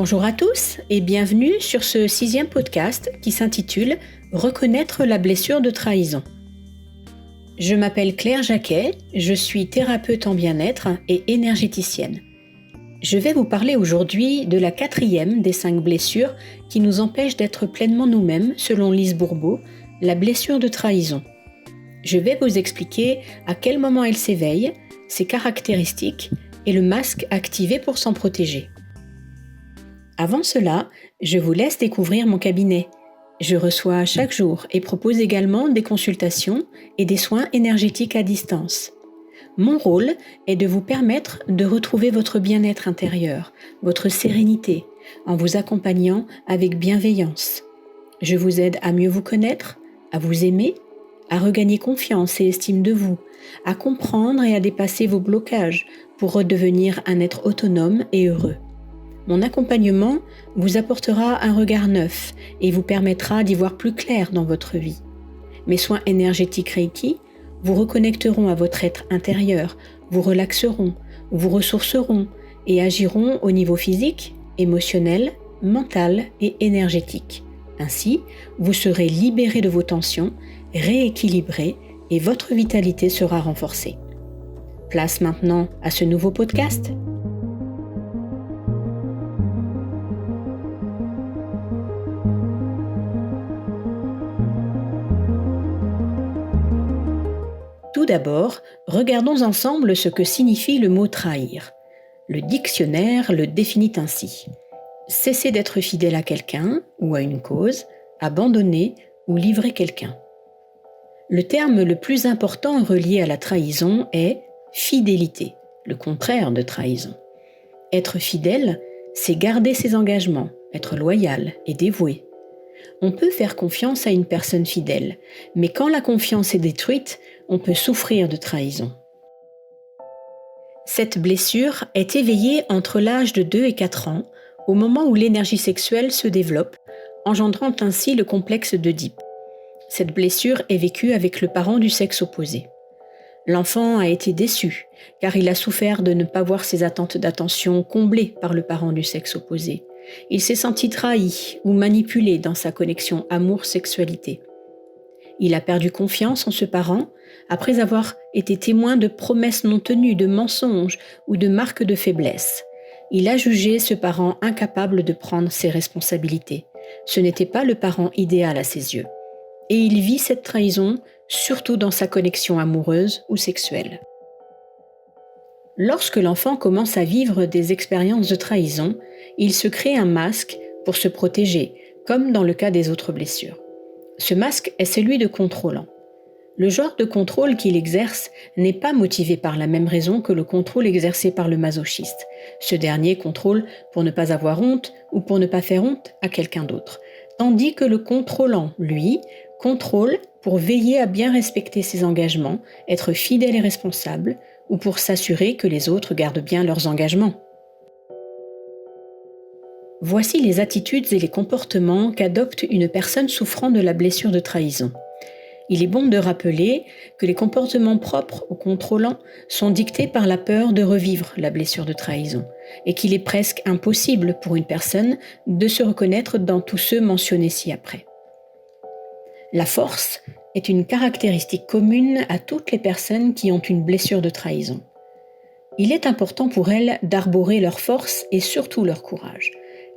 Bonjour à tous et bienvenue sur ce 6e podcast qui s'intitule « Reconnaître la blessure de trahison ». Je m'appelle Claire Jacquet, je suis thérapeute en bien-être et énergéticienne. Je vais vous parler aujourd'hui de la 4e des 5 blessures qui nous empêchent d'être pleinement nous-mêmes, selon Lise Bourbeau, la blessure de trahison. Je vais vous expliquer à quel moment elle s'éveille, ses caractéristiques et le masque activé pour s'en protéger. Avant cela, je vous laisse découvrir mon cabinet. Je reçois chaque jour et propose également des consultations et des soins énergétiques à distance. Mon rôle est de vous permettre de retrouver votre bien-être intérieur, votre sérénité, en vous accompagnant avec bienveillance. Je vous aide à mieux vous connaître, à vous aimer, à regagner confiance et estime de vous, à comprendre et à dépasser vos blocages pour redevenir un être autonome et heureux. Mon accompagnement vous apportera un regard neuf et vous permettra d'y voir plus clair dans votre vie. Mes soins énergétiques Reiki vous reconnecteront à votre être intérieur, vous relaxeront, vous ressourceront et agiront au niveau physique, émotionnel, mental et énergétique. Ainsi, vous serez libéré de vos tensions, rééquilibré et votre vitalité sera renforcée. Place maintenant à ce nouveau podcast. Tout d'abord, regardons ensemble ce que signifie le mot trahir. Le dictionnaire le définit ainsi. Cesser d'être fidèle à quelqu'un ou à une cause, abandonner ou livrer quelqu'un. Le terme le plus important relié à la trahison est fidélité, le contraire de trahison. Être fidèle, c'est garder ses engagements, être loyal et dévoué. On peut faire confiance à une personne fidèle, mais quand la confiance est détruite, on peut souffrir de trahison. Cette blessure est éveillée entre l'âge de 2 et 4 ans, au moment où l'énergie sexuelle se développe, engendrant ainsi le complexe d'Œdipe. Cette blessure est vécue avec le parent du sexe opposé. L'enfant a été déçu, car il a souffert de ne pas voir ses attentes d'attention comblées par le parent du sexe opposé. Il s'est senti trahi ou manipulé dans sa connexion amour-sexualité. Il a perdu confiance en ce parent après avoir été témoin de promesses non tenues, de mensonges ou de marques de faiblesse. Il a jugé ce parent incapable de prendre ses responsabilités. Ce n'était pas le parent idéal à ses yeux. Et il vit cette trahison surtout dans sa connexion amoureuse ou sexuelle. Lorsque l'enfant commence à vivre des expériences de trahison, il se crée un masque pour se protéger, comme dans le cas des autres blessures. Ce masque est celui de contrôlant. Le genre de contrôle qu'il exerce n'est pas motivé par la même raison que le contrôle exercé par le masochiste. Ce dernier contrôle pour ne pas avoir honte ou pour ne pas faire honte à quelqu'un d'autre. Tandis que le contrôlant, lui, contrôle pour veiller à bien respecter ses engagements, être fidèle et responsable, ou pour s'assurer que les autres gardent bien leurs engagements. Voici les attitudes et les comportements qu'adopte une personne souffrant de la blessure de trahison. Il est bon de rappeler que les comportements propres aux contrôlants sont dictés par la peur de revivre la blessure de trahison et qu'il est presque impossible pour une personne de se reconnaître dans tous ceux mentionnés ci-après. La force est une caractéristique commune à toutes les personnes qui ont une blessure de trahison. Il est important pour elles d'arborer leur force et surtout leur courage.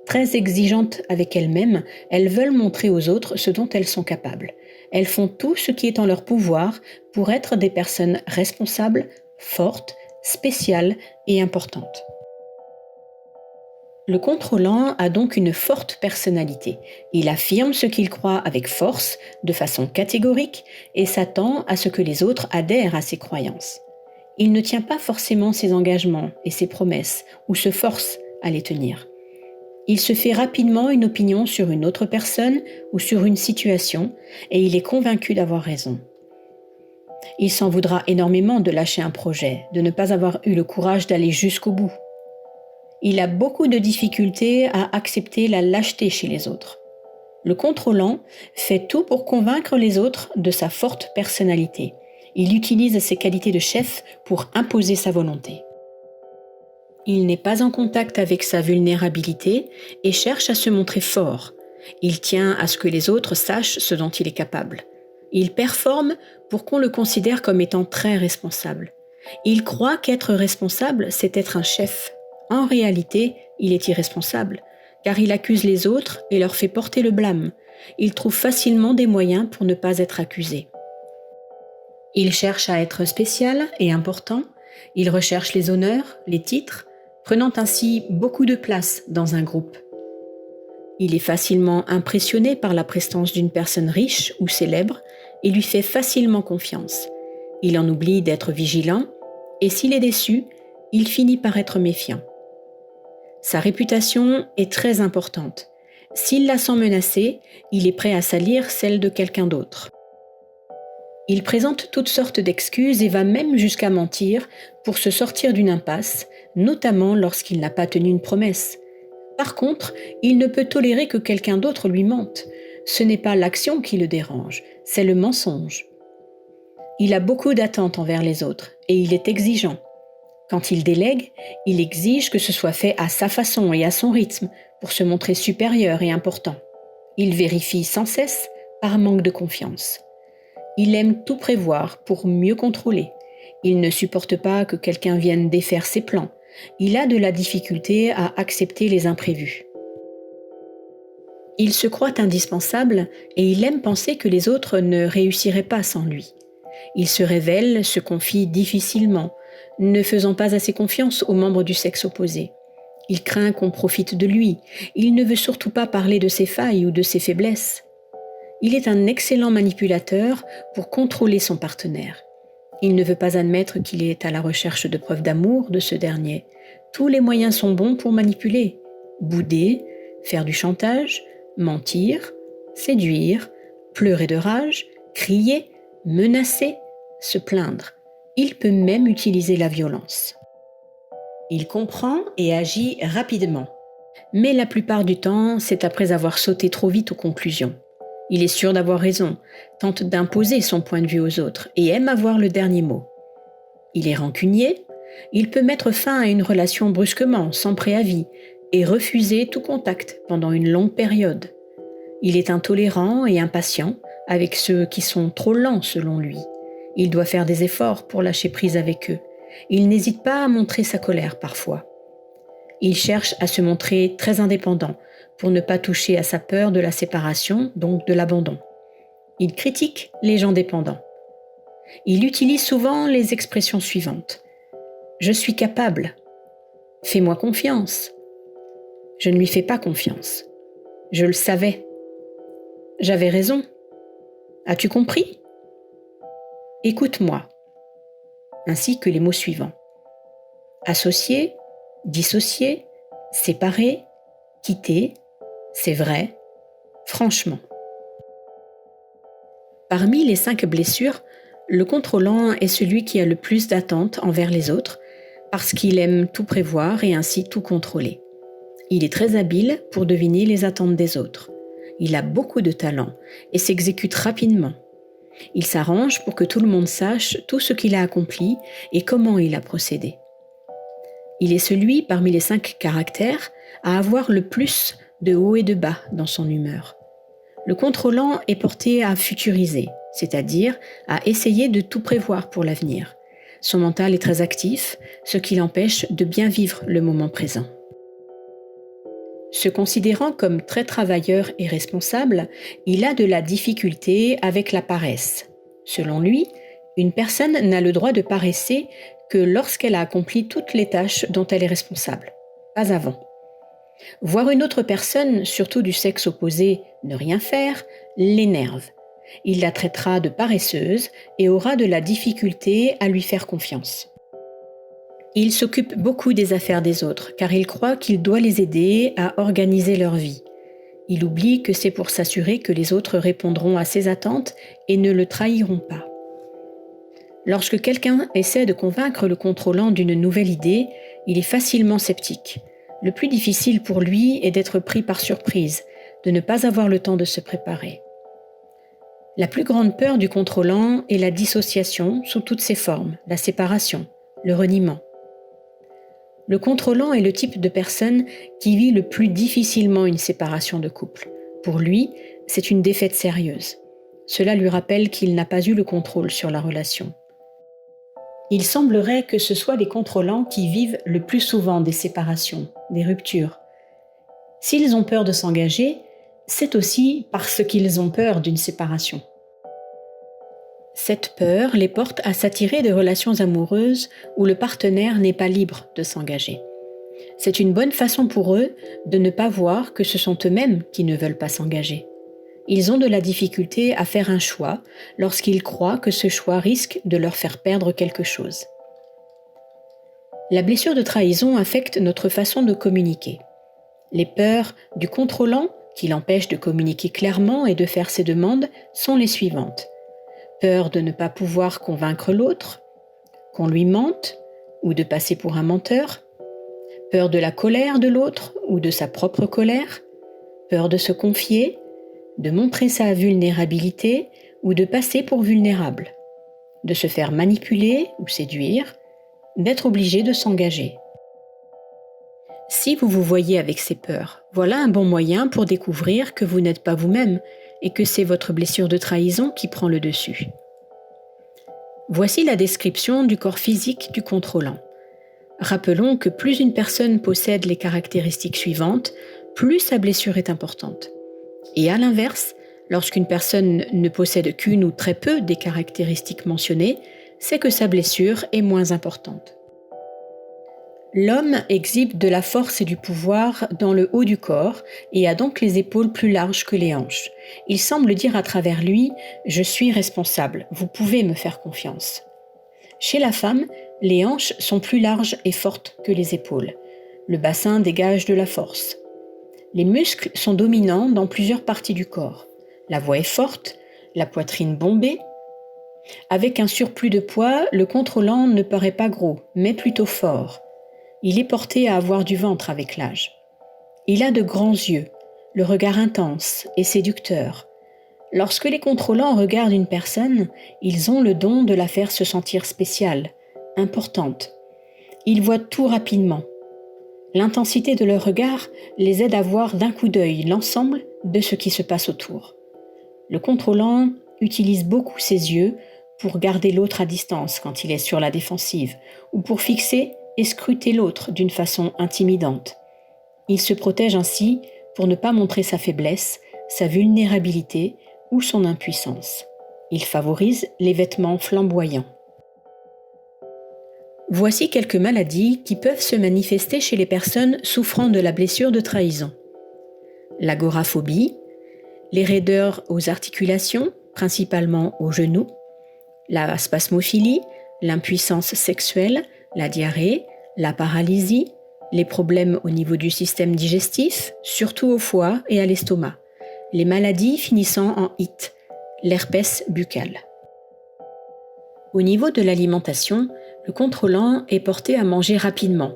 Très exigeantes avec elles-mêmes, elles veulent montrer aux autres ce dont elles sont capables. Elles font tout ce qui est en leur pouvoir pour être des personnes responsables, fortes, spéciales et importantes. Le contrôlant a donc une forte personnalité. Il affirme ce qu'il croit avec force, de façon catégorique, et s'attend à ce que les autres adhèrent à ses croyances. Il ne tient pas forcément ses engagements et ses promesses, ou se force à les tenir. Il se fait rapidement une opinion sur une autre personne ou sur une situation, et il est convaincu d'avoir raison. Il s'en voudra énormément de lâcher un projet, de ne pas avoir eu le courage d'aller jusqu'au bout. Il a beaucoup de difficultés à accepter la lâcheté chez les autres. Le contrôlant fait tout pour convaincre les autres de sa forte personnalité. Il utilise ses qualités de chef pour imposer sa volonté. Il n'est pas en contact avec sa vulnérabilité et cherche à se montrer fort. Il tient à ce que les autres sachent ce dont il est capable. Il performe pour qu'on le considère comme étant très responsable. Il croit qu'être responsable, c'est être un chef. En réalité, il est irresponsable, car il accuse les autres et leur fait porter le blâme. Il trouve facilement des moyens pour ne pas être accusé. Il cherche à être spécial et important. Il recherche les honneurs, les titres, prenant ainsi beaucoup de place dans un groupe. Il est facilement impressionné par la prestance d'une personne riche ou célèbre et lui fait facilement confiance. Il en oublie d'être vigilant et s'il est déçu, il finit par être méfiant. Sa réputation est très importante. S'il la sent menacée, il est prêt à salir celle de quelqu'un d'autre. Il présente toutes sortes d'excuses et va même jusqu'à mentir pour se sortir d'une impasse, notamment lorsqu'il n'a pas tenu une promesse. Par contre, il ne peut tolérer que quelqu'un d'autre lui mente. Ce n'est pas l'action qui le dérange, c'est le mensonge. Il a beaucoup d'attentes envers les autres et il est exigeant. Quand il délègue, il exige que ce soit fait à sa façon et à son rythme pour se montrer supérieur et important. Il vérifie sans cesse par manque de confiance. Il aime tout prévoir pour mieux contrôler. Il ne supporte pas que quelqu'un vienne défaire ses plans. Il a de la difficulté à accepter les imprévus. Il se croit indispensable et il aime penser que les autres ne réussiraient pas sans lui. Il se révèle, se confie difficilement, ne faisant pas assez confiance aux membres du sexe opposé. Il craint qu'on profite de lui. Il ne veut surtout pas parler de ses failles ou de ses faiblesses. Il est un excellent manipulateur pour contrôler son partenaire. Il ne veut pas admettre qu'il est à la recherche de preuves d'amour de ce dernier. Tous les moyens sont bons pour manipuler. Bouder, faire du chantage, mentir, séduire, pleurer de rage, crier, menacer, se plaindre. Il peut même utiliser la violence. Il comprend et agit rapidement. Mais la plupart du temps, c'est après avoir sauté trop vite aux conclusions. Il est sûr d'avoir raison, tente d'imposer son point de vue aux autres et aime avoir le dernier mot. Il est rancunier, il peut mettre fin à une relation brusquement, sans préavis, et refuser tout contact pendant une longue période. Il est intolérant et impatient avec ceux qui sont trop lents selon lui. Il doit faire des efforts pour lâcher prise avec eux. Il n'hésite pas à montrer sa colère parfois. Il cherche à se montrer très indépendant pour ne pas toucher à sa peur de la séparation, donc de l'abandon. Il critique les gens dépendants. Il utilise souvent les expressions suivantes. « Je suis capable »,« Fais-moi confiance »,« Je ne lui fais pas confiance »,« Je le savais »,« J'avais raison »,« As-tu compris ?»« Écoute-moi », ainsi que les mots suivants. Associer, dissocier, séparer, quitter, c'est vrai, franchement. Parmi les 5 blessures, le contrôlant est celui qui a le plus d'attentes envers les autres parce qu'il aime tout prévoir et ainsi tout contrôler. Il est très habile pour deviner les attentes des autres. Il a beaucoup de talent et s'exécute rapidement. Il s'arrange pour que tout le monde sache tout ce qu'il a accompli et comment il a procédé. Il est celui, parmi les 5 caractères, à avoir le plus de haut et de bas dans son humeur. Le contrôlant est porté à futuriser, c'est-à-dire à essayer de tout prévoir pour l'avenir. Son mental est très actif, ce qui l'empêche de bien vivre le moment présent. Se considérant comme très travailleur et responsable, il a de la difficulté avec la paresse. Selon lui, une personne n'a le droit de paresser que lorsqu'elle a accompli toutes les tâches dont elle est responsable, pas avant. Voir une autre personne, surtout du sexe opposé, ne rien faire, l'énerve. Il la traitera de paresseuse et aura de la difficulté à lui faire confiance. Il s'occupe beaucoup des affaires des autres, car il croit qu'il doit les aider à organiser leur vie. Il oublie que c'est pour s'assurer que les autres répondront à ses attentes et ne le trahiront pas. Lorsque quelqu'un essaie de convaincre le contrôlant d'une nouvelle idée, il est facilement sceptique. Le plus difficile pour lui est d'être pris par surprise, de ne pas avoir le temps de se préparer. La plus grande peur du contrôlant est la dissociation sous toutes ses formes, la séparation, le reniement. Le contrôlant est le type de personne qui vit le plus difficilement une séparation de couple. Pour lui, c'est une défaite sérieuse. Cela lui rappelle qu'il n'a pas eu le contrôle sur la relation. Il semblerait que ce soit les contrôlants qui vivent le plus souvent des séparations, des ruptures. S'ils ont peur de s'engager, c'est aussi parce qu'ils ont peur d'une séparation. Cette peur les porte à s'attirer des relations amoureuses où le partenaire n'est pas libre de s'engager. C'est une bonne façon pour eux de ne pas voir que ce sont eux-mêmes qui ne veulent pas s'engager. Ils ont de la difficulté à faire un choix lorsqu'ils croient que ce choix risque de leur faire perdre quelque chose. La blessure de trahison affecte notre façon de communiquer. Les peurs du contrôlant, qui l'empêchent de communiquer clairement et de faire ses demandes, sont les suivantes. Peur de ne pas pouvoir convaincre l'autre, qu'on lui mente ou de passer pour un menteur, peur de la colère de l'autre ou de sa propre colère, peur de se confier, de montrer sa vulnérabilité ou de passer pour vulnérable, de se faire manipuler ou séduire, d'être obligé de s'engager. Si vous vous voyez avec ces peurs, voilà un bon moyen pour découvrir que vous n'êtes pas vous-même et que c'est votre blessure de trahison qui prend le dessus. Voici la description du corps physique du contrôlant. Rappelons que plus une personne possède les caractéristiques suivantes, plus sa blessure est importante. Et à l'inverse, lorsqu'une personne ne possède qu'une ou très peu des caractéristiques mentionnées, c'est que sa blessure est moins importante. L'homme exhibe de la force et du pouvoir dans le haut du corps et a donc les épaules plus larges que les hanches. Il semble dire à travers lui « Je suis responsable, vous pouvez me faire confiance ». Chez la femme, les hanches sont plus larges et fortes que les épaules. Le bassin dégage de la force. Les muscles sont dominants dans plusieurs parties du corps. La voix est forte, la poitrine bombée. Avec un surplus de poids, le contrôlant ne paraît pas gros, mais plutôt fort. Il est porté à avoir du ventre avec l'âge. Il a de grands yeux, le regard intense et séducteur. Lorsque les contrôlants regardent une personne, ils ont le don de la faire se sentir spéciale, importante. Ils voient tout rapidement. L'intensité de leur regard les aide à voir d'un coup d'œil l'ensemble de ce qui se passe autour. Le contrôlant utilise beaucoup ses yeux pour garder l'autre à distance quand il est sur la défensive ou pour fixer et scruter l'autre d'une façon intimidante. Il se protège ainsi pour ne pas montrer sa faiblesse, sa vulnérabilité ou son impuissance. Il favorise les vêtements flamboyants. Voici quelques maladies qui peuvent se manifester chez les personnes souffrant de la blessure de trahison. L'agoraphobie, les raideurs aux articulations, principalement aux genoux, la spasmophilie, l'impuissance sexuelle, la diarrhée, la paralysie, les problèmes au niveau du système digestif, surtout au foie et à l'estomac, les maladies finissant en it, l'herpès buccal. Au niveau de l'alimentation, le contrôlant est porté à manger rapidement,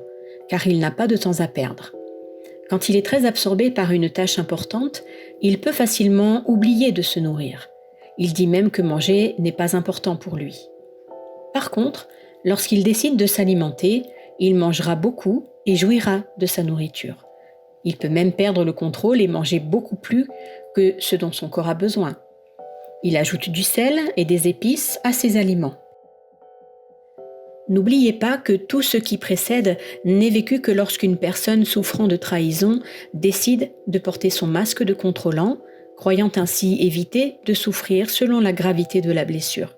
car il n'a pas de temps à perdre. Quand il est très absorbé par une tâche importante, il peut facilement oublier de se nourrir. Il dit même que manger n'est pas important pour lui. Par contre, lorsqu'il décide de s'alimenter, il mangera beaucoup et jouira de sa nourriture. Il peut même perdre le contrôle et manger beaucoup plus que ce dont son corps a besoin. Il ajoute du sel et des épices à ses aliments. N'oubliez pas que tout ce qui précède n'est vécu que lorsqu'une personne souffrant de trahison décide de porter son masque de contrôlant, croyant ainsi éviter de souffrir selon la gravité de la blessure.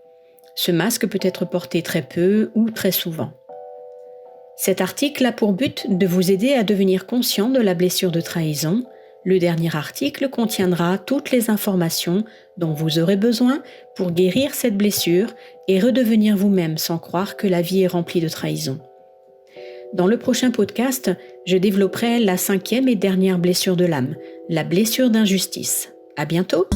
Ce masque peut être porté très peu ou très souvent. Cet article a pour but de vous aider à devenir conscient de la blessure de trahison. Le dernier article contiendra toutes les informations dont vous aurez besoin pour guérir cette blessure et redevenir vous-même sans croire que la vie est remplie de trahison. Dans le prochain podcast, je développerai la 5e et dernière blessure de l'âme, la blessure d'injustice. À bientôt!